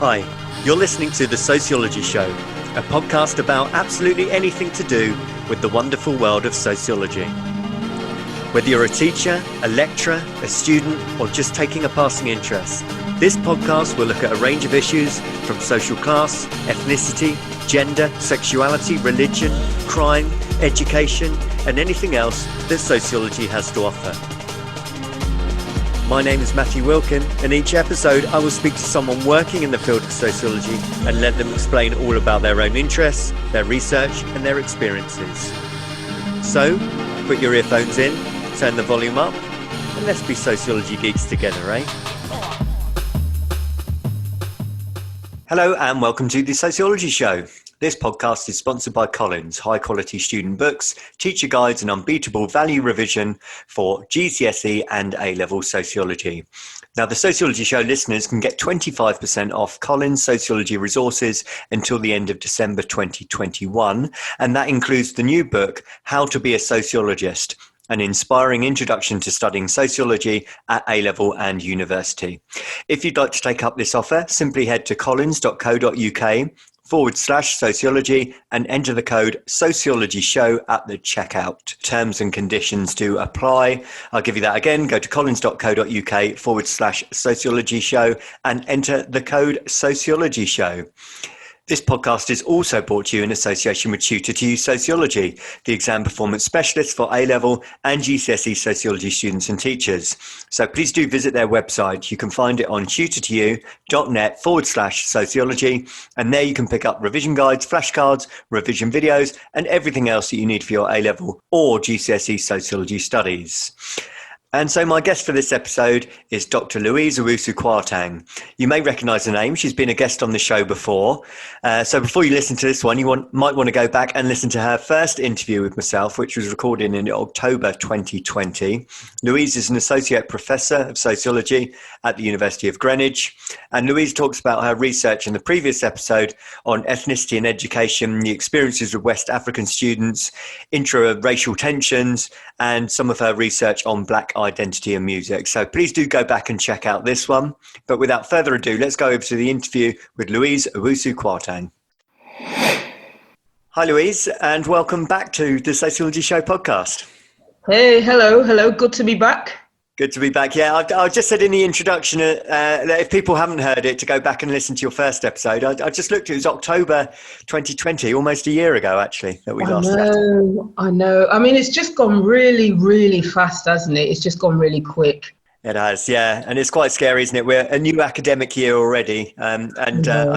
Hi, you're listening to The Sociology Show, a podcast about absolutely anything to do with the wonderful world of sociology. Whether you're a teacher, a lecturer, a student, or just taking a passing interest, this podcast will look at a range of issues from social class, ethnicity, gender, sexuality, religion, crime, education, and anything else that sociology has to offer. My name is Matthew Wilkin, and each episode I will speak to someone working in the field of sociology and let them explain all about their own interests, their research, and their experiences. So, put your earphones in, turn the volume up, and let's be sociology geeks together, eh? Hello and welcome to The Sociology Show. This podcast is sponsored by Collins, high-quality student books, teacher guides and unbeatable value revision for GCSE and A-level sociology. Now, the Sociology Show listeners can get 25% off Collins Sociology resources until the end of December 2021, and that includes the new book, How to Be a Sociologist, an inspiring introduction to studying sociology at A-level and university. If you'd like to take up this offer, simply head to collins.co.uk/sociology and enter the code Sociology Show at the checkout. Terms and conditions do apply. I'll give you that again. Go to collins.co.uk/sociology show and enter the code Sociology Show. This podcast is also brought to you in association with Tutor2U Sociology, the exam performance specialist for A-level and GCSE sociology students and teachers. So please do visit their website. You can find it on tutor2u.net/sociology. And there you can pick up revision guides, flashcards, revision videos, and everything else that you need for your A-level or GCSE sociology studies. And so my guest for this episode is Dr Louise Owusu Kwarteng. You may recognise the name. She's been a guest on the show before. So before you listen to this one, might want to go back and listen to her first interview with myself, which was recorded in October 2020. Louise is an associate professor of sociology at the University of Greenwich. And Louise talks about her research in the previous episode on ethnicity and education, the experiences of West African students, intra-racial tensions, and some of her research on Black identity and music. So please do go back and check out this one. But without further ado, let's go over to the interview with Louise Owusu Kwarteng. Hi, Louise, and welcome back to the Sociology Show podcast. Hey, hello. Good to be back. Good to be back. Yeah, I just said in the introduction that if people haven't heard it, to go back and listen to your first episode. I just looked, it was October 2020, almost a year ago, actually, that we last chatted. I know. I mean, it's just gone really, really fast, hasn't it? It's just gone really quick. It has, yeah. And it's quite scary, isn't it? We're a new academic year already. I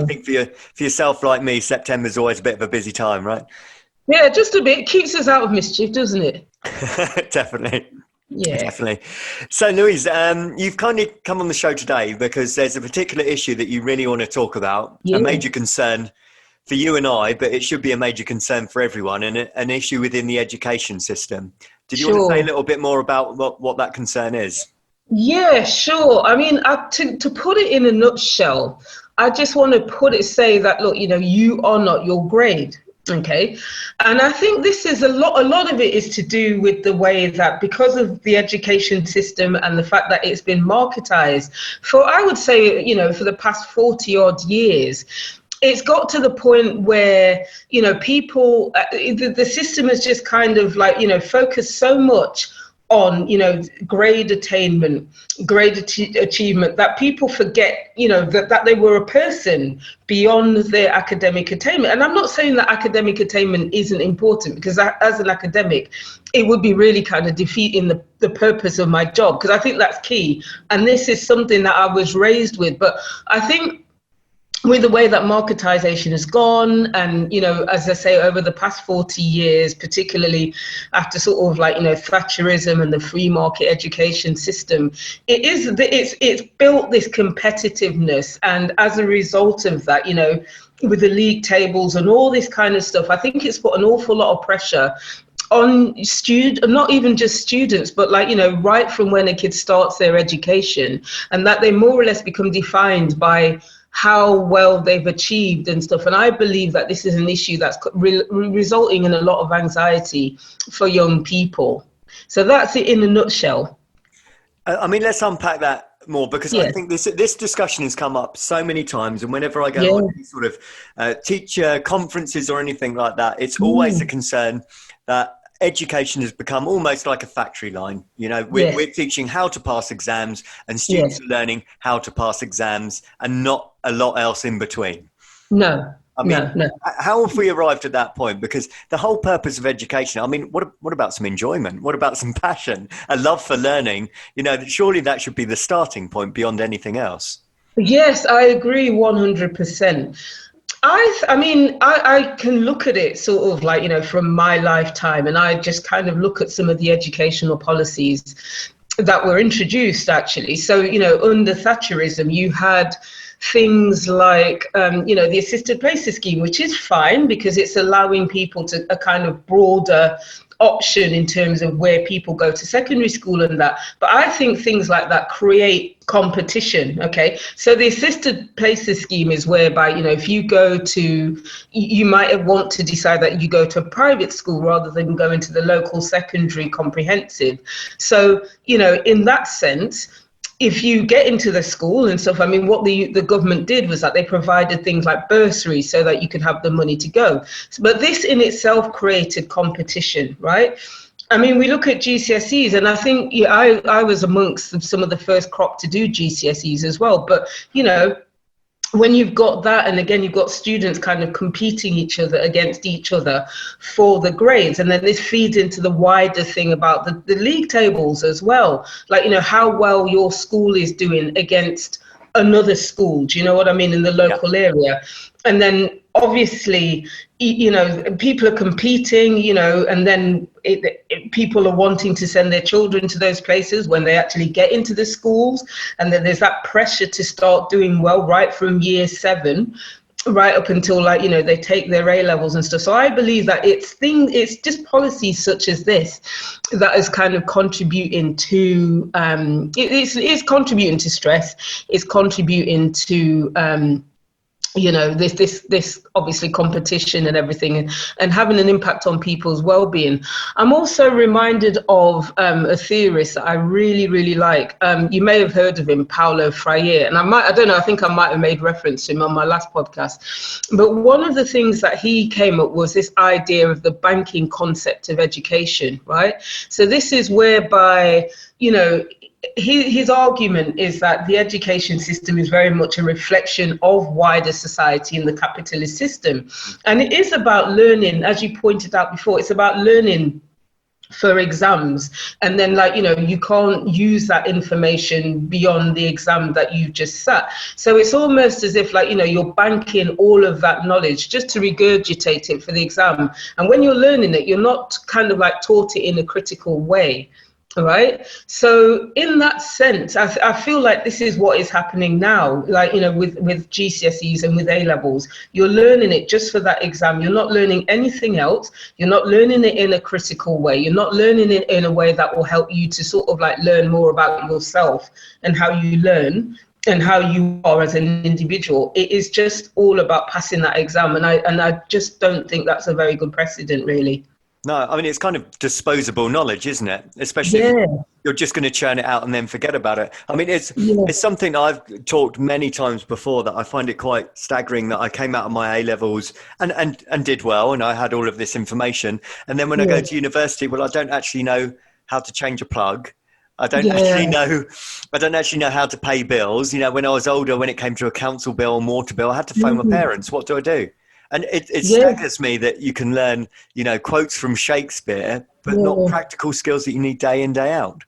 think for yourself, like me, September's always a bit of a busy time, right? Yeah, just a bit. It keeps us out of mischief, doesn't it? Definitely. Yeah, definitely. So, Louise, you've kind of come on the show today because there's a particular issue that you really want to talk about, a major concern for you and I, but it should be a major concern for everyone, and an issue within the education system. Did you want to say a little bit more about what that concern is? Yeah, sure. I mean, to put it in a nutshell, I just want to say that, look, you are not your grade. Okay. And I think this is a lot of it is to do with the way that because of the education system and the fact that it's been marketized for, I would say, for the past 40 odd years, it's got to the point where, people, the system has just kind of focused so much on, grade attainment, grade achievement, that people forget, that they were a person beyond their academic attainment. And I'm not saying that academic attainment isn't important, because as an academic, it would be really kind of defeating the purpose of my job, because I think that's key. And this is something that I was raised with. But I think with the way that marketization has gone, and, as I say, over the past 40 years, particularly after sort of Thatcherism and the free market education system, it's built this competitiveness. And as a result of that, with the league tables and all this kind of stuff, I think it's put an awful lot of pressure on not even just students, but right from when a kid starts their education, and that they more or less become defined by how well they've achieved and stuff. And I believe that this is an issue that's resulting in a lot of anxiety for young people. So that's it in a nutshell. I mean, let's unpack that more, because I Yeah. think this discussion has come up so many times, and whenever I go Yeah. on any sort of teacher conferences or anything like that, it's always a Mm. concern that education has become almost like a factory line. You know, we're Yes. teaching how to pass exams, and students Yes. are learning how to pass exams, and not a lot else in between. No. I No. mean, No. how have we arrived at that point? Because the whole purpose of education, I mean, what about some enjoyment? What about some passion, a love for learning? You know, surely that should be the starting point beyond anything else. Yes, I agree 100%. I mean, I can look at it sort of like, from my lifetime, and I just kind of look at some of the educational policies that were introduced actually. So, under Thatcherism, you had things like, the assisted places scheme, which is fine because it's allowing people to a kind of broader option in terms of where people go to secondary school and that. But I think things like that create competition. Okay, so the assisted places scheme is whereby, if you go to, you might want to decide that you go to a private school rather than going to the local secondary comprehensive. So, in that sense, if you get into the school and stuff, I mean, what the government did was that they provided things like bursaries so that you could have the money to go. But this in itself created competition, right? I mean, we look at GCSEs, and I think I was amongst some of the first crop to do GCSEs as well. But, when you've got that, and again, you've got students kind of competing against each other for the grades, and then this feeds into the wider thing about the league tables as well. Like, how well your school is doing against another school, do you know what I mean, in the Yeah. local area. And then obviously, people are competing, and then people are wanting to send their children to those places when they actually get into the schools. And then there's that pressure to start doing well right from year 7 right up until, like, they take their A levels and stuff. So I believe that it's just policies such as this that is kind of contributing to it's contributing to stress, it's contributing to this obviously competition and everything, and having an impact on people's well-being. I'm also reminded of a theorist that I really, really like. You may have heard of him, Paulo Freire, and I don't know, I think I might have made reference to him on my last podcast. But one of the things that he came up was this idea of the banking concept of education, right? So this is whereby, his argument is that the education system is very much a reflection of wider society in the capitalist system. And it is about learning, as you pointed out before, it's about learning for exams. And then, like, you can't use that information beyond the exam that you've just sat. So it's almost as if, like, you're banking all of that knowledge just to regurgitate it for the exam. And when you're learning it, you're not kind of like taught it in a critical way. Right. So in that sense, I feel like this is what is happening now, like, with GCSEs and with A levels. You're learning it just for that exam. You're not learning anything else. You're not learning it in a critical way. You're not learning it in a way that will help you to sort of like learn more about yourself and how you learn and how you are as an individual. It is just all about passing that exam. And I just don't think that's a very good precedent, really. No, I mean, it's kind of disposable knowledge, isn't it? Especially if Yeah. you're just going to churn it out and then forget about it. I mean, it's Yeah. something I've talked many times before, that I find it quite staggering that I came out of my A levels and did well, and I had all of this information. And then when I go Yeah. to university, well, I don't actually know how to change a plug. I don't Yeah. actually know how to pay bills. When I was older, when it came to a council bill or water bill, I had to phone my Mhm. parents. What do I do? And it Yeah. staggers me that you can learn, quotes from Shakespeare, but not Yeah. practical skills that you need day in, day out.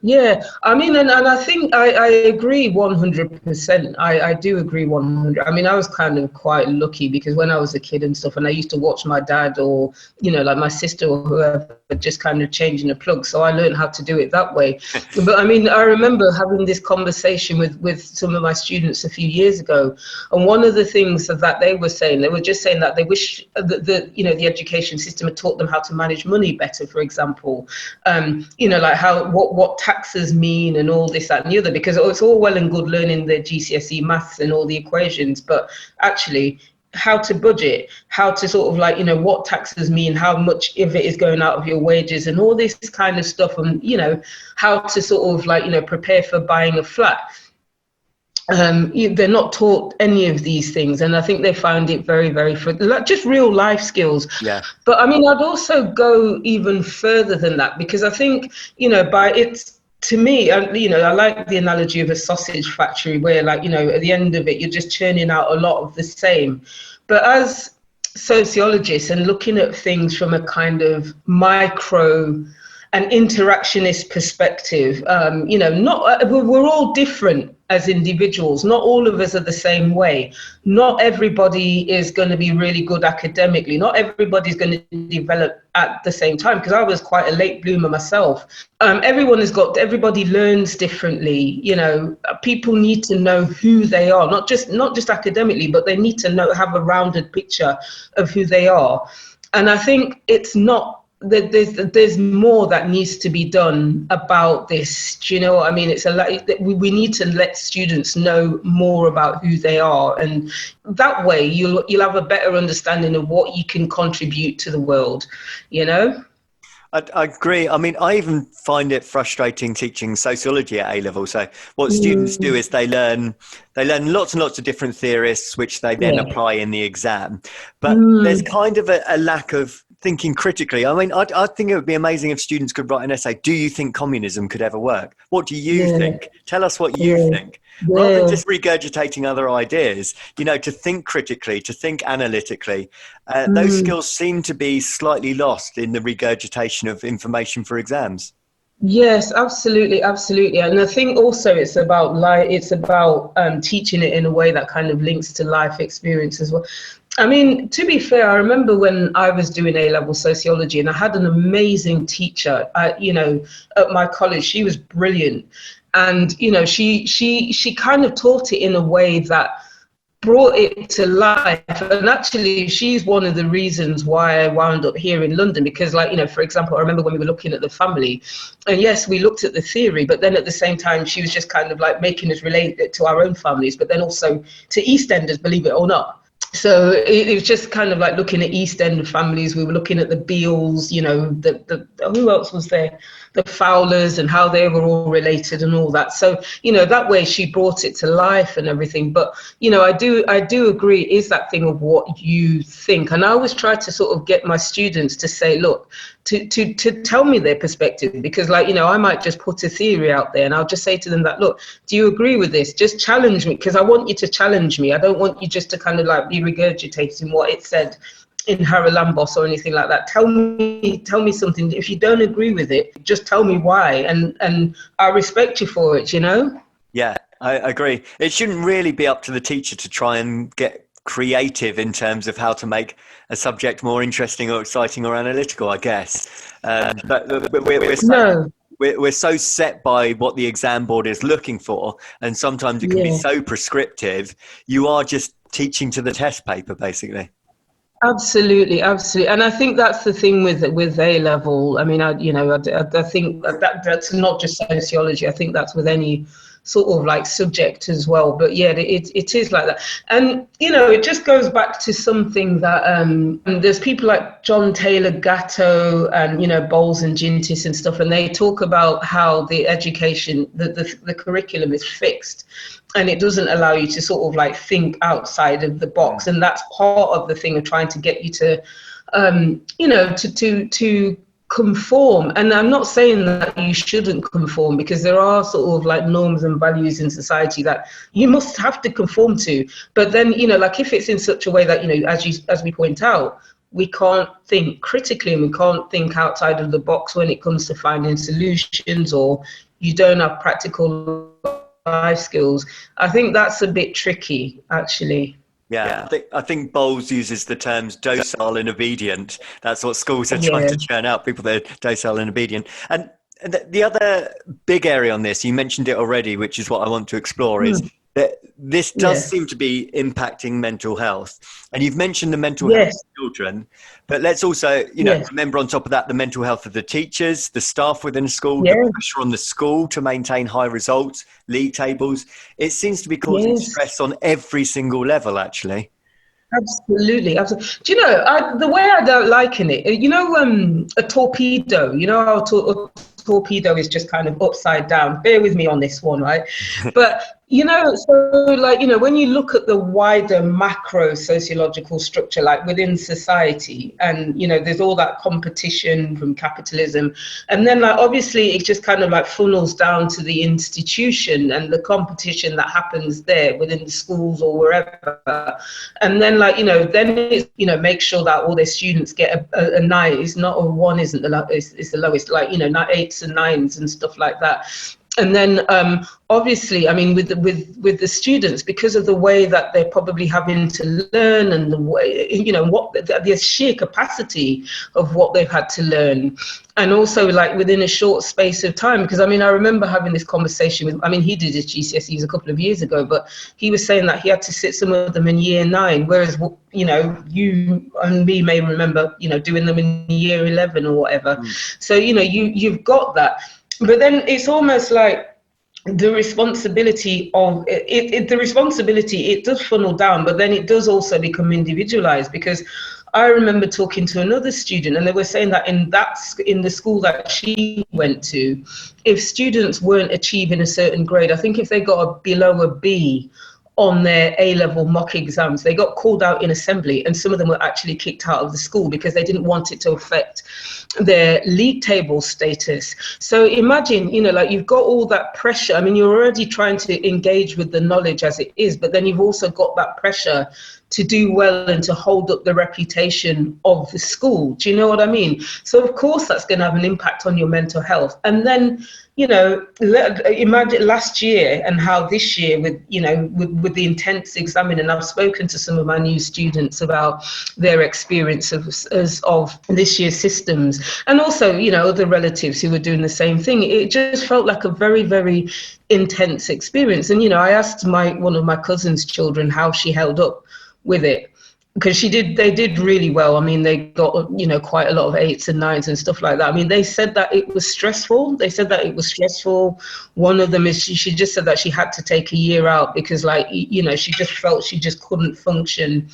Yeah, I mean, and I think I agree 100%. I do agree 100. I mean, I was kind of quite lucky because when I was a kid and stuff, and I used to watch my dad or, like my sister or whoever just kind of changing a plug. So I learned how to do it that way. But I mean, I remember having this conversation with some of my students a few years ago. And one of the things that they were saying, they were just saying that they wish that the education system had taught them how to manage money better, for example. Like what taxes mean and all this, that and the other, because it's all well and good learning the GCSE maths and all the equations, but actually how to budget, how to sort of like, you know, what taxes mean, how much of it is going out of your wages and all this kind of stuff, and, you know, how to sort of like, you know, prepare for buying a flat. They're not taught any of these things, and I think they found it very, very like just real life skills. Yeah. But I mean, I'd also go even further than that, because I think, you know, to me, you know, I like the analogy of a sausage factory where, like, you know, at the end of it, you're just churning out a lot of the same. But as sociologists and looking at things from a kind of micro an interactionist perspective, you know, we're all different as individuals. Not all of us are the same way. Not everybody is going to be really good academically. Not everybody's going to develop at the same time, because I was quite a late bloomer myself. Everybody learns differently. You know, people need to know who they are, not just academically, but they need to have a rounded picture of who they are. And I think it's not, there's more that needs to be done about this. Do you know what I mean? It's we need to let students know more about who they are, and that way you'll have a better understanding of what you can contribute to the world, you know? I agree. I mean, I even find it frustrating teaching sociology at A-level. So what students do is they learn lots and lots of different theorists, which they then apply in the exam. But there's kind of a lack of thinking critically. I mean, I think it would be amazing if students could write an essay. Do you think communism could ever work? What do you think? Tell us what you think. Rather than just regurgitating other ideas, you know, to think critically, to think analytically. Those skills seem to be slightly lost in the regurgitation of information for exams. Yes, absolutely, absolutely. And I think also it's about teaching it in a way that kind of links to life experience as well. I mean, to be fair, I remember when I was doing A-level sociology, and I had an amazing teacher, you know, at my college. She was brilliant. And, you know, she kind of taught it in a way that brought it to life. And actually, she's one of the reasons why I wound up here in London, because, like, you know, for example, I remember when we were looking at the family, and yes, we looked at the theory, but then at the same time, she was just kind of like making us relate it to our own families, but then also to EastEnders, believe it or not. So it was just kind of like looking at East End families. We were looking at the Beals, you know, the who else was there? The Fowlers, and how they were all related and all that. So, you know, that way she brought it to life and everything. But, you know, I do agree, it is that thing of what you think. And I always try to sort of get my students to say, look, to tell me their perspective, because, like, you know, I might just put a theory out there and I'll just say to them that, look, do you agree with this? Just challenge me, because I want you to challenge me. I don't want you just to kind of like be regurgitating what it said in Haralambos or anything like that. Tell me something. If you don't agree with it, just tell me why, and I respect you for it, you know? Yeah, I agree. It shouldn't really be up to the teacher to try and get creative in terms of how to make a subject more interesting or exciting or analytical, I guess. But we're so set by what the exam board is looking for, and sometimes it can be so prescriptive. You are just teaching to the test paper, basically. Absolutely. And I think that's the thing with A-level. I mean, I think that's not just sociology. I think that's with any sort of like subject as well. But yeah, it is like that. And, you know, it just goes back to something that there's people like John Taylor Gatto and, you know, Bowles and Gintis and stuff, and they talk about how the education, the curriculum is fixed, and it doesn't allow you to sort of like think outside of the box. And that's part of the thing of trying to get you to, you know, to conform. And I'm not saying that you shouldn't conform, because there are sort of like norms and values in society that you must have to conform to. But then, you know, like if it's in such a way that, you know, as we point out, we can't think critically and we can't think outside of the box when it comes to finding solutions, or you don't have practical life skills, I think that's a bit tricky, actually. Yeah, I think Bowles uses the terms docile and obedient. That's what schools are trying to churn out, people that are docile and obedient. And the other big area on this, you mentioned it already, which is what I want to explore, is that this does seem to be impacting mental health. And you've mentioned the mental health of children, but let's also, you know, remember on top of that, the mental health of the teachers, the staff within a school, the pressure on the school to maintain high results, league tables. It seems to be causing stress on every single level, actually. Absolutely, absolutely. Do you know, the way I don't liken it, a torpedo, how a torpedo is just kind of upside down. Bear with me on this one, right? But, so like, when you look at the wider macro sociological structure, like within society, and, there's all that competition from capitalism. And then like, obviously it just kind of like funnels down to the institution and the competition that happens there within the schools or wherever. And then like, then it's, make sure that all their students get a 9. It's not a 1 isn't the lowest, it's the lowest, like, 8s and 9s and stuff like that. And then obviously, I mean, with the students, because of the way that they're probably having to learn and the way, what the sheer capacity of what they've had to learn. And also like within a short space of time, because I mean, I remember having this conversation with, he did his GCSEs a couple of years ago, but he was saying that he had to sit some of them in year 9, whereas, you and me may remember, doing them in year 11 or whatever. So, you've got that. But then it's almost like the responsibility of it, it does funnel down, but then it does also become individualized, because I remember talking to another student and they were saying that in the school that she went to, if students weren't achieving a certain grade, I think if they got below a B on their A-level mock exams, they got called out in assembly, and some of them were actually kicked out of the school because they didn't want it to affect their league table status. So imagine, like you've got all that pressure. I mean, you're already trying to engage with the knowledge as it is, but then you've also got that pressure to do well and to hold up the reputation of the school. Do you know what I mean? So of course that's going to have an impact on your mental health. And then, imagine last year and how this year with the intense examining, and I've spoken to some of my new students about their experience of this year's systems, and also, other relatives who were doing the same thing. It just felt like a very, very intense experience. And, I asked one of my cousin's children how she held up with it, because they did really well. I mean, they got, quite a lot of 8s and 9s and stuff like that. I mean, they said that it was stressful. One of them is, she just said that she had to take a year out because, like, she just felt she just couldn't function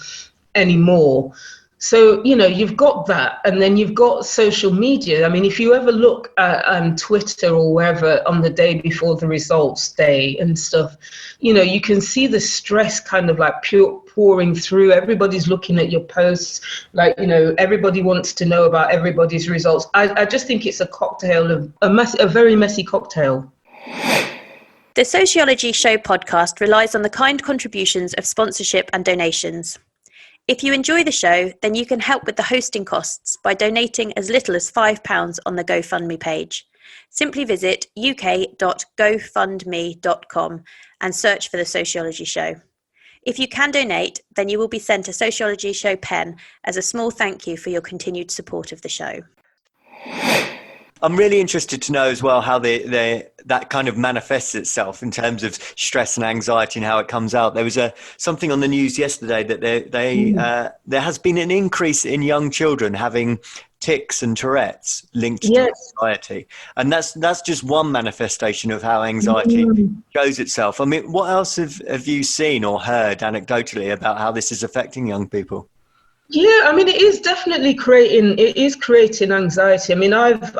anymore. So, you've got that, and then you've got social media. I mean, if you ever look at Twitter or wherever on the day before the results day and stuff, you can see the stress kind of like pouring through. Everybody's looking at your posts, like, everybody wants to know about everybody's results. I just think it's a cocktail of a very messy cocktail. The Sociology Show podcast relies on the kind contributions of sponsorship and donations. If you enjoy the show, then you can help with the hosting costs by donating as little as £5 on the GoFundMe page. Simply visit uk.gofundme.com and search for The Sociology Show. If you can donate, then you will be sent a Sociology Show pen as a small thank you for your continued support of the show. I'm really interested to know as well how that kind of manifests itself in terms of stress and anxiety and how it comes out. There was something on the news yesterday that there has been an increase in young children having tics and Tourette's linked to anxiety, and that's just one manifestation of how anxiety shows itself. I mean, what else have you seen or heard anecdotally about how this is affecting young people? Yeah, I mean, it is definitely creating anxiety. I mean, I've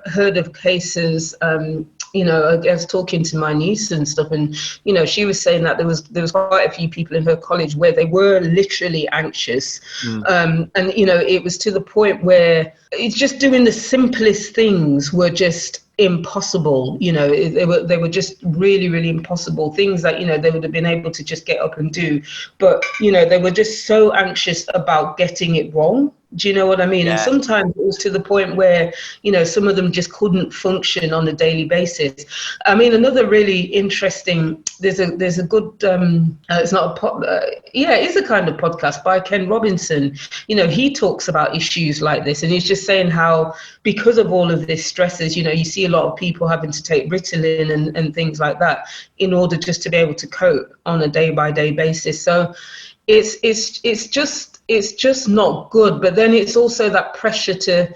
heard of cases, I was talking to my niece and stuff, and, she was saying that there was quite a few people in her college where they were literally anxious. And, it was to the point where it's just doing the simplest things were just impossible. They were just really, really impossible things that, they would have been able to just get up and do. But, they were just so anxious about getting it wrong. Do you know what I mean? Yeah. And sometimes it was to the point where, some of them just couldn't function on a daily basis. I mean, another really interesting, there's a good, it's not it is a kind of podcast by Ken Robinson. He talks about issues like this, and he's just saying how, because of all of this stresses, you see a lot of people having to take Ritalin and things like that in order just to be able to cope on a day-by-day basis. So it's just not good. But then it's also that pressure to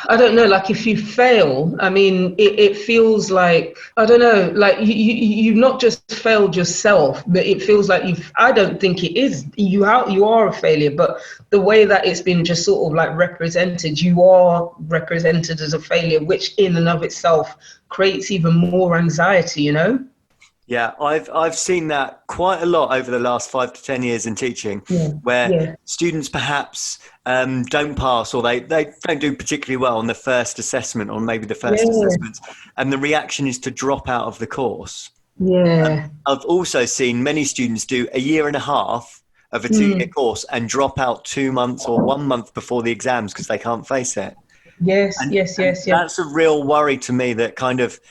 I don't know, like if you fail, I mean, it feels like, I don't know, like you've not just failed yourself, but it feels like I don't think it is, you are a failure, but the way that it's been just sort of like represented, you are represented as a failure, which in and of itself creates even more anxiety, you know? Yeah, I've seen that quite a lot over the last 5 to 10 years in teaching, Yeah, where yeah, students perhaps don't pass, or they don't do particularly well on the first assessment, or maybe the first yeah, assessment, and the reaction is to drop out of the course. yeah. I've also seen many students do a year and a half of a 2 year Mm. course and drop out 2 months or 1 month before the exams because they can't face it. Yes, And, yes, and yes, yes. that's a real worry to me, that kind of,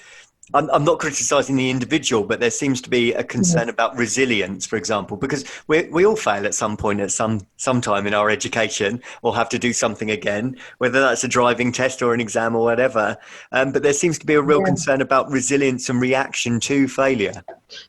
I'm not criticizing the individual, but there seems to be a Yeah. concern about resilience, for example, because we all fail at some point at some time in our education, or have to do something again, whether that's a driving test or an exam or whatever. But there seems to be a real Yeah. concern about resilience and reaction to failure.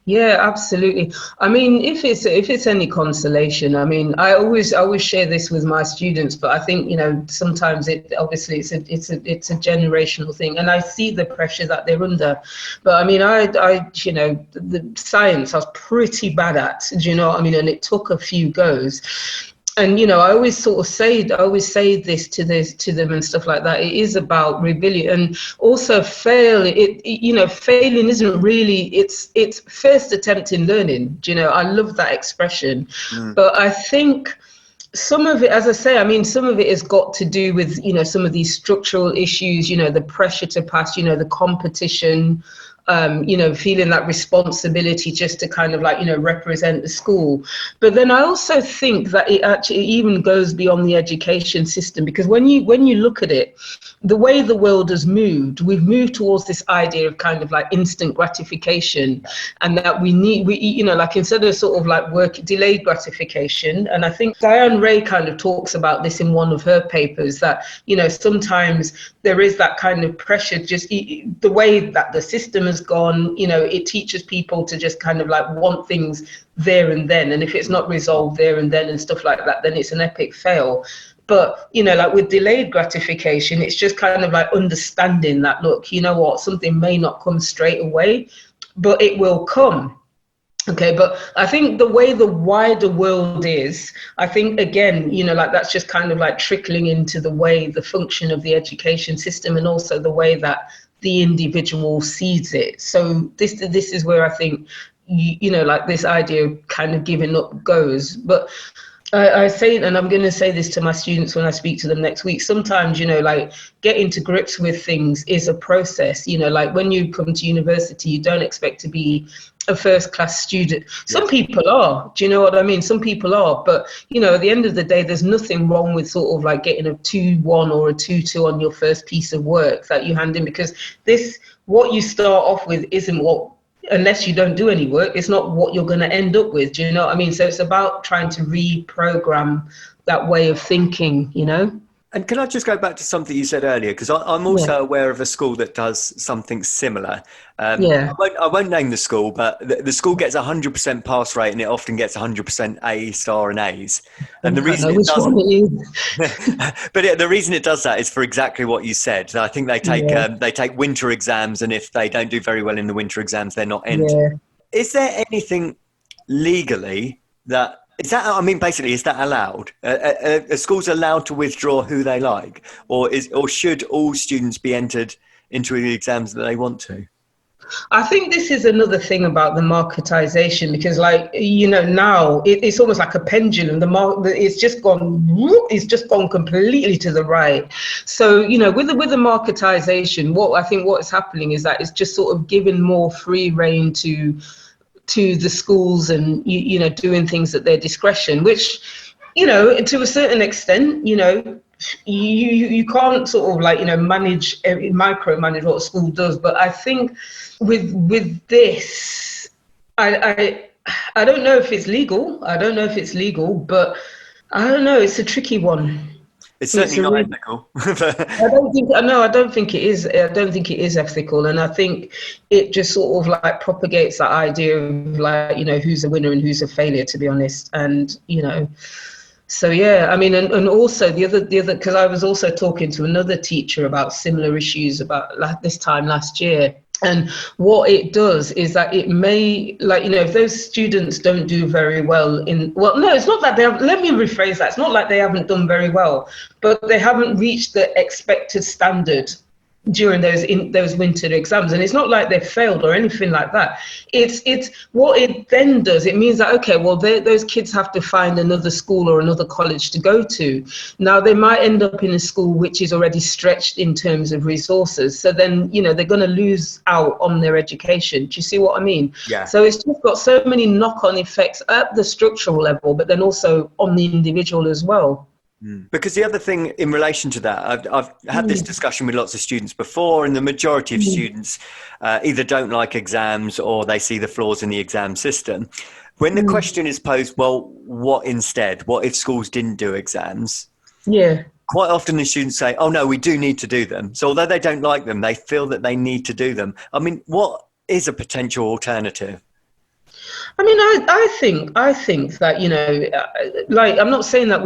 Yeah, absolutely. I mean, if it's any consolation, I mean, I always share this with my students, but I think, you know, sometimes it obviously it's a generational thing, and I see the pressure that they're under. But I mean, I you know, the science I was pretty bad at, do you know what I mean? And it took a few goes. And you know, I always say this to them and stuff like that. It is about rebellion, and also you know, failing isn't really, it's first attempt in learning. Do you know, I love that expression. Mm. But I think some of it, as I say, I mean, some of it has got to do with, you know, some of these structural issues, you know, the pressure to pass, you know, the competition, you know, feeling that responsibility just to kind of like, you know, represent the school. But then I also think that it actually even goes beyond the education system, because when you look at it, the way the world has moved, we've moved towards this idea of kind of like instant gratification, and that we you know, like instead of sort of like delayed gratification. And I think Diane Ray kind of talks about this in one of her papers, that, you know, sometimes there is that kind of pressure, just the way that the system has gone, you know, it teaches people to just kind of like want things there and then. And if it's not resolved there and then and stuff like that, then it's an epic fail. But, you know, like with delayed gratification, it's just kind of like understanding that, look, you know what, something may not come straight away, but it will come. Okay, but I think the way the wider world is, I think, again, you know, like that's just kind of like trickling into the way the function of the education system, and also the way that the individual sees it. So this is where I think, you know, like this idea of kind of giving up goes. But I say, and I'm going to say this to my students when I speak to them next week, sometimes, you know, like getting to grips with things is a process. You know, like when you come to university, you don't expect to be a first class student. Some people are, do you know what I mean? Some people are, but, you know, at the end of the day, there's nothing wrong with sort of like getting a 2-1 or a 2-2 on your first piece of work that you hand in, because what you start off with isn't what, unless you don't do any work, it's not what you're going to end up with. Do you know what I mean? So it's about trying to reprogram that way of thinking, you know? And can I just go back to something you said earlier? Because I'm also aware of a school that does something similar. Yeah. I won't name the school, but the school gets 100% pass rate, and it often gets 100% A star and A's. And the reason it does, but the reason it does that is for exactly what you said. I think they take winter exams, and if they don't do very well in the winter exams, they're not entered. Yeah. Is there anything legally that? Is that, I mean, basically, is that allowed? Are schools allowed to withdraw who they like, or should all students be entered into the exams that they want to? I think this is another thing about the marketization, because, like, you know, now it's almost like a pendulum. It's just gone completely to the right. So, you know, with the marketization, what's happening is that it's just sort of giving more free rein to the schools, and you know, doing things at their discretion, which, you know, to a certain extent, you know, you can't sort of like, you know, micromanage what a school does. But I think with this, I don't know if it's legal. But I don't know. It's a tricky one. It's certainly not ethical. I don't think it is. I don't think it is ethical, and I think it just sort of like propagates that idea of like, you know, who's a winner and who's a failure, to be honest. And, you know, So yeah, I mean, and also the other, because I was also talking to another teacher about similar issues about this time last year. And what it does is that it may, like, you know, if those students don't do very well no, it's not that they have, let me rephrase that. It's not like they haven't done very well, but they haven't reached the expected standard during those winter exams. And it's not like they've failed or anything like that. It's what it then does, it means that, okay, well, those kids have to find another school or another college to go to. Now they might end up in a school which is already stretched in terms of resources, so then, you know, they're going to lose out on their education. Do you see what I mean? Yeah. So it's just got so many knock-on effects at the structural level, but then also on the individual as well. Because the other thing in relation to that, I've had this discussion with lots of students before, and the majority of students either don't like exams or they see the flaws in the exam system. When the question is posed, well, what instead? What if schools didn't do exams? Yeah. Quite often the students say, oh, no, we do need to do them. So although they don't like them, they feel that they need to do them. I mean, what is a potential alternative? I mean, I think that, you know, like, I'm not saying that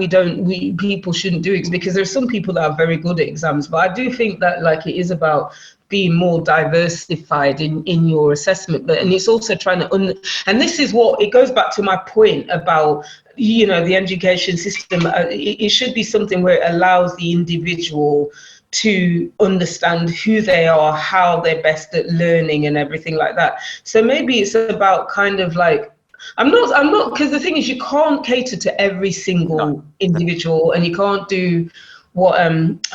people shouldn't do it, because there's some people that are very good at exams, but I do think that, like, it is about being more diversified in your assessment, and it's also trying to and this is what it goes back to my point about, you know, the education system. It should be something where it allows the individual to understand who they are, how they're best at learning and everything like that. So maybe it's about kind of like, I'm not, because the thing is, you can't cater to every single individual, and you can't do what,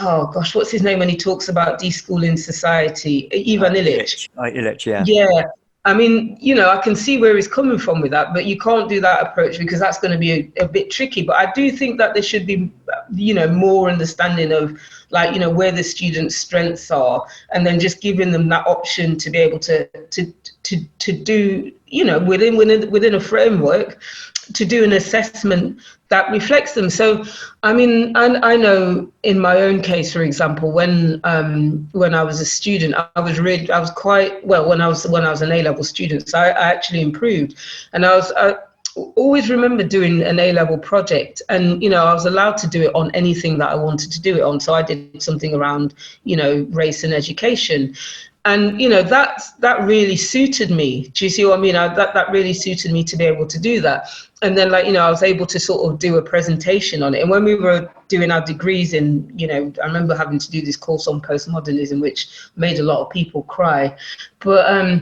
oh gosh, what's his name when he talks about deschooling society? Ivan Illich. Illich, yeah. Yeah. I mean, you know, I can see where he's coming from with that, but you can't do that approach, because that's going to be a bit tricky. But I do think that there should be, you know, more understanding of, like, you know, where the students' strengths are, and then just giving them that option to be able to do, you know, within a framework, to do an assessment that reflects them. So, I mean, I know in my own case, for example, when I was a student, I was quite well when I was an A-level student. So I actually improved, and I always remember doing an A-level project, and, you know, I was allowed to do it on anything that I wanted to do it on. So I did something around, you know, race and education. And, you know, that really suited me. Do you see what I mean? That really suited me to be able to do that. And then, like, you know, I was able to sort of do a presentation on it. And when we were doing our degrees in, you know, I remember having to do this course on postmodernism, which made a lot of people cry. But,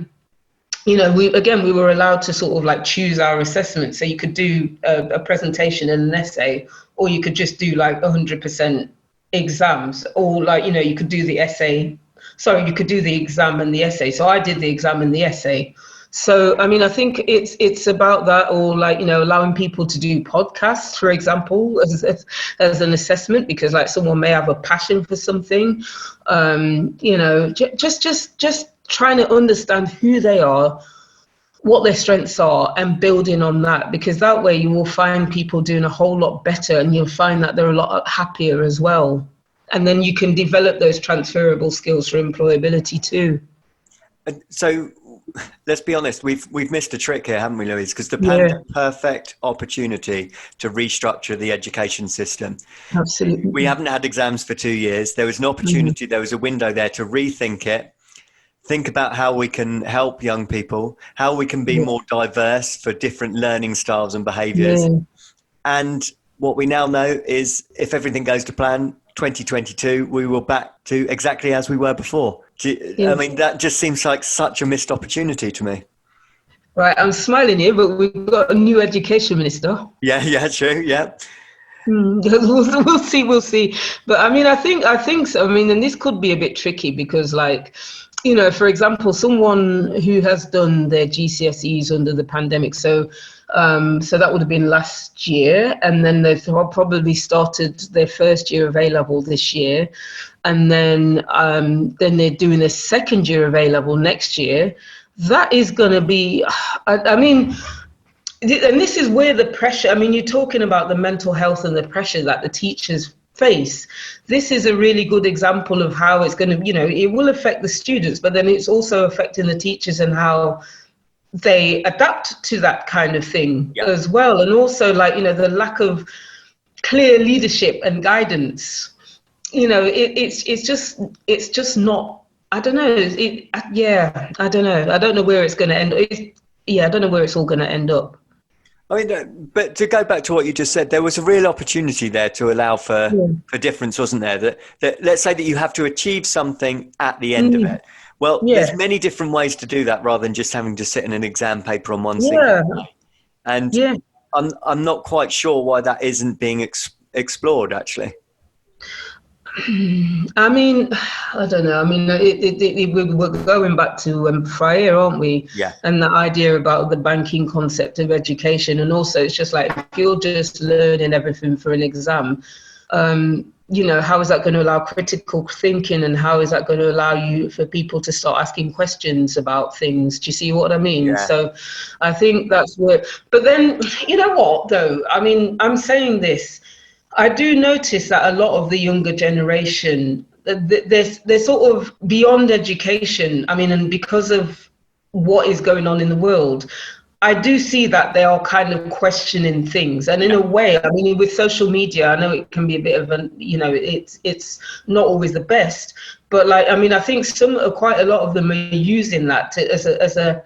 you know, we were allowed to sort of like choose our assessment. So you could do a presentation and an essay, or you could just do like 100% exams, or, like, you know, you could do the essay. Sorry, you could do the exam and the essay. So I did the exam and the essay. So, I mean, I think it's about that, or, like, you know, allowing people to do podcasts, for example, as an assessment, because, like, someone may have a passion for something, you know, just trying to understand who they are, what their strengths are, and building on that, because that way you will find people doing a whole lot better, and you'll find that they're a lot happier as well. And then you can develop those transferable skills for employability too. So let's be honest, we've missed a trick here, haven't we, Louise? Because the perfect opportunity to restructure the education system. Absolutely. We haven't had exams for 2 years. There was an opportunity, there was a window there to rethink it. Think about how we can help young people, how we can be more diverse for different learning styles and behaviours. Yeah. And what we now know is, if everything goes to plan, 2022, we will back to exactly as we were before. I mean, that just seems like such a missed opportunity to me. Right, I'm smiling here, but we've got a new education minister. Yeah, true, yeah. We'll see. But I mean, I think so. I mean, and this could be a bit tricky, because, like, you know, for example, someone who has done their GCSEs under the pandemic, so that would have been last year, and then they've probably started their first year of A-level this year, and then they're doing their second year of A-level next year. That is going to be, I mean, and this is where the pressure, I mean, you're talking about the mental health and the pressure that the teachers face. This is a really good example of how it's going to, you know, it will affect the students, but then it's also affecting the teachers and how they adapt to that kind of thing as well. And also, like, you know, the lack of clear leadership and guidance. You know, it's just not. I don't know. I don't know. I don't know where it's going to end. I don't know where it's all going to end up. I mean, but to go back to what you just said, there was a real opportunity there to allow for difference, wasn't there? That let's say that you have to achieve something at the end of it. Well, there's many different ways to do that rather than just having to sit in an exam paper on one single day. And I'm not quite sure why that isn't being explored, actually. I mean, I don't know. I mean, we're going back to Freire, aren't we? Yeah. And the idea about the banking concept of education. And also, it's just like, if you're just learning everything for an exam, you know, how is that going to allow critical thinking, and how is that going to allow you for people to start asking questions about things? Do you see what I mean? Yeah. So I think that's where, but then, you know what, though? I mean, I'm saying this, I do notice that a lot of the younger generation, they're sort of beyond education. I mean, and because of what is going on in the world, I do see that they are kind of questioning things. And in a way, I mean, with social media, I know it can be a bit of a, you know, it's not always the best. But like, I mean, I think quite a lot of them are using that as a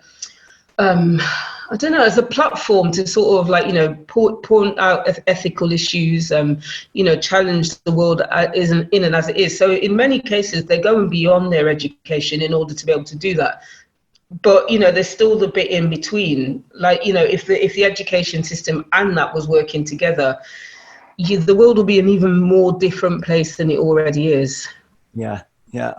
I don't know, as a platform to sort of like, you know, point out ethical issues, you know, challenge the world in and as it is. So in many cases, they're going beyond their education in order to be able to do that. But, you know, there's still the bit in between. Like, you know, if the education system and that was working together, the world will be an even more different place than it already is. Yeah. Yeah,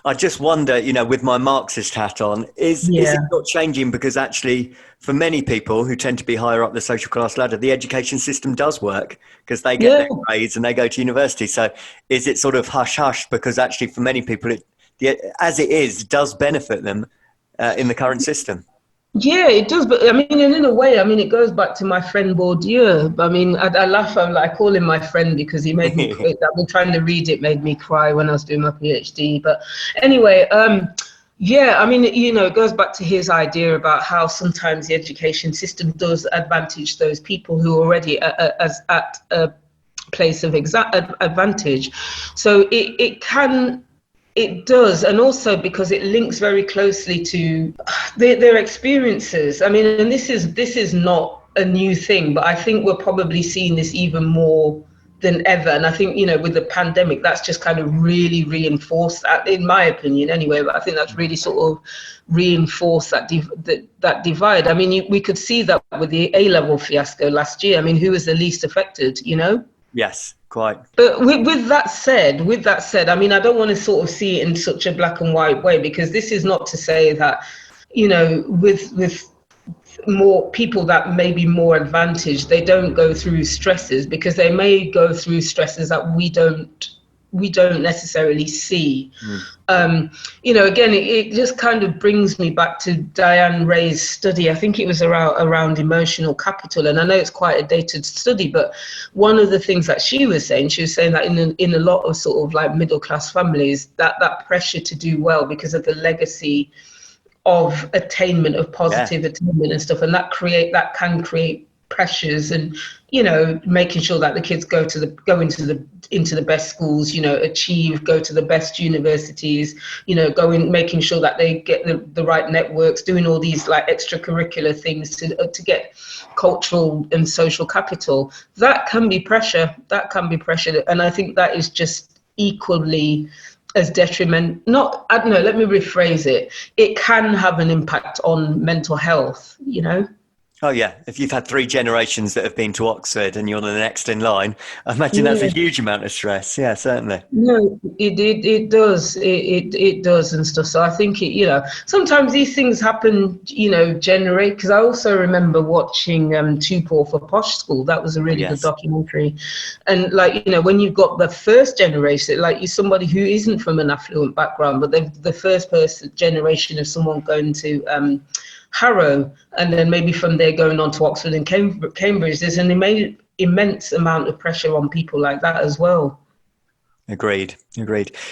I just wonder, you know, with my Marxist hat on, is it not changing? Because actually, for many people who tend to be higher up the social class ladder, the education system does work because they get their grades and they go to university. So is it sort of hush-hush? Because actually, for many people, as it is, does benefit them in the current system. Yeah, it does. But I mean, in a way, I mean, it goes back to my friend Bourdieu. I mean, I laugh. I call him my friend because he made me cry. I've been trying to read it, made me cry when I was doing my PhD. But anyway, yeah, I mean, you know, it goes back to his idea about how sometimes the education system does advantage those people who are already at a place of advantage. So it does, and also because it links very closely to their experiences. I mean, and this is not a new thing, but I think we're probably seeing this even more than ever. And I think, you know, with the pandemic, that's just kind of really reinforced that, in my opinion anyway, but I think that's really sort of reinforced that divide. I mean, we could see that with the A-level fiasco last year. I mean, who was the least affected, you know? Yes, quite. But with that said, I mean, I don't want to sort of see it in such a black and white way, because this is not to say that, you know, with more people that may be more advantaged, they don't go through stresses, because they may go through stresses that we don't necessarily see. You know, again, it just kind of brings me back to Diane Ray's study. I think it was around emotional capital, and I know it's quite a dated study, but one of the things that she was saying that in a lot of sort of like middle class families, that pressure to do well because of the legacy of attainment, of positive attainment and stuff, and that can create pressures, and, you know, making sure that the kids go into the best schools, you know, go to the best universities, you know, making sure that they get the right networks, doing all these like extracurricular things to get cultural and social capital. That can be pressure. And I think that is just equally as detriment. I don't know, let me rephrase it. It can have an impact on mental health, you know? Oh, yeah. If you've had 3 generations that have been to Oxford and you're the next in line, I imagine that's a huge amount of stress. Yeah, certainly. No, it does. It does and stuff. So I think you know, sometimes these things happen, you know, generate. Because I also remember watching Too Poor for Posh School. That was a really good documentary. And like, you know, when you've got the first generation, like you're somebody who isn't from an affluent background, but they're the first generation of someone going to Harrow, and then maybe from there going on to Oxford and Cambridge, there's an immense amount of pressure on people like that as well. Agreed.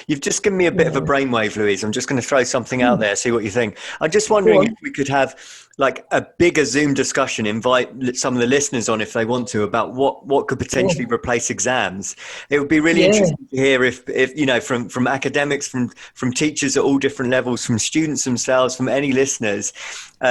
You've just given me a bit of a brainwave, Louise. I'm just going to throw something out there, see what you think. I'm just wondering if we could have like a bigger Zoom discussion, invite some of the listeners on if they want to, about what could potentially replace exams. It would be really interesting to hear if you know, from academics, from teachers at all different levels, from students themselves, from any listeners.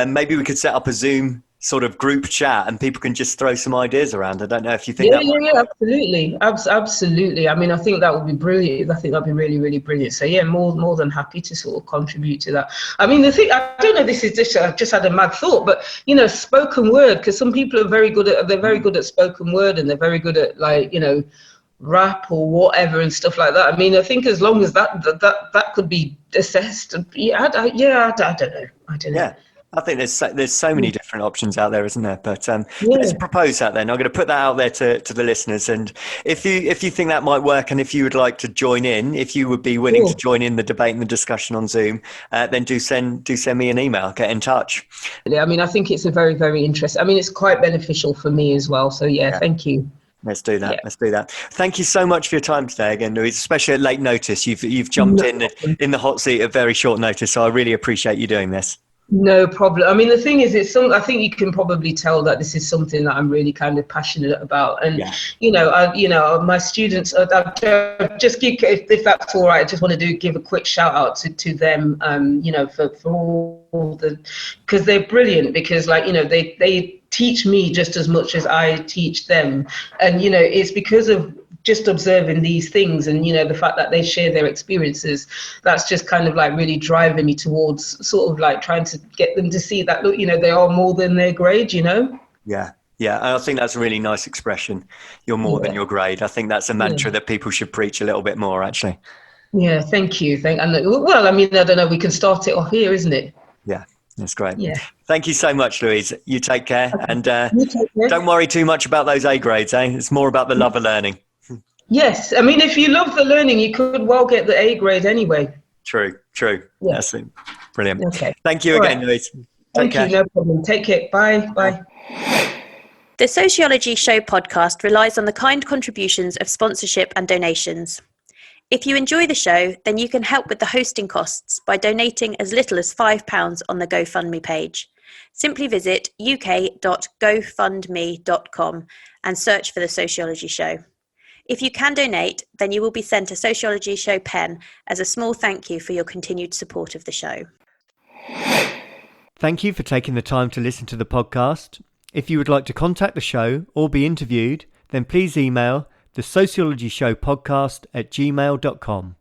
Maybe we could set up a Zoom sort of group chat and people can just throw some ideas around. I don't know if you think absolutely. Absolutely. I mean, I think that would be brilliant. I think that'd be really, really brilliant. So yeah, more than happy to sort of contribute to that. I mean, the thing, I don't know, this is just, I've just had a mad thought, but you know, spoken word, because some people are very good at spoken word, and they're very good at, like, you know, rap or whatever and stuff like that. I mean, I think as long as that could be assessed, I don't know. Yeah. I think there's so many different options out there, isn't there? But let's propose that then. I'm going to put that out there to the listeners, and if you think that might work, and if you would like to join in, if you would be willing to join in the debate and the discussion on Zoom, then do send me an email. Get in touch. I mean, I think it's a very, very interesting. I mean, it's quite beneficial for me as well. So yeah. Thank you. Let's do that. Let's do that. Thank you so much for your time today again, Louise, especially at late notice. You've jumped in the hot seat at very short notice, so I really appreciate you doing this. No problem. I mean, the thing is, I think you can probably tell that this is something that I'm really kind of passionate about. And, you know, my students, just if that's all right, I just want to give a quick shout out to them, you know, for all because they're brilliant, because, like, you know, they teach me just as much as I teach them. And, you know, it's because of just observing these things, and, you know, the fact that they share their experiences, that's just kind of like really driving me towards sort of like trying to get them to see that, look, you know, they are more than their grade, you know? Yeah, I think that's a really nice expression. You're more than your grade. I think that's a mantra that people should preach a little bit more, actually. Yeah, thank you. Well, I mean, I don't know, we can start it off here, isn't it? Yeah, that's great. Yeah. Thank you so much, Louise. You take care. And don't worry too much about those A grades, eh? It's more about the love of learning. Yes, I mean, if you love the learning, you could well get the A grade anyway. True. Yeah. That's it. Brilliant. Okay. Thank you again, Louise. Thank you, no problem. Take care. Bye. The Sociology Show podcast relies on the kind contributions of sponsorship and donations. If you enjoy the show, then you can help with the hosting costs by donating as little as £5 on the GoFundMe page. Simply visit uk.gofundme.com and search for The Sociology Show. If you can donate, then you will be sent a Sociology Show pen as a small thank you for your continued support of the show. Thank you for taking the time to listen to the podcast. If you would like to contact the show or be interviewed, then please email the sociologyshowpodcast@gmail.com.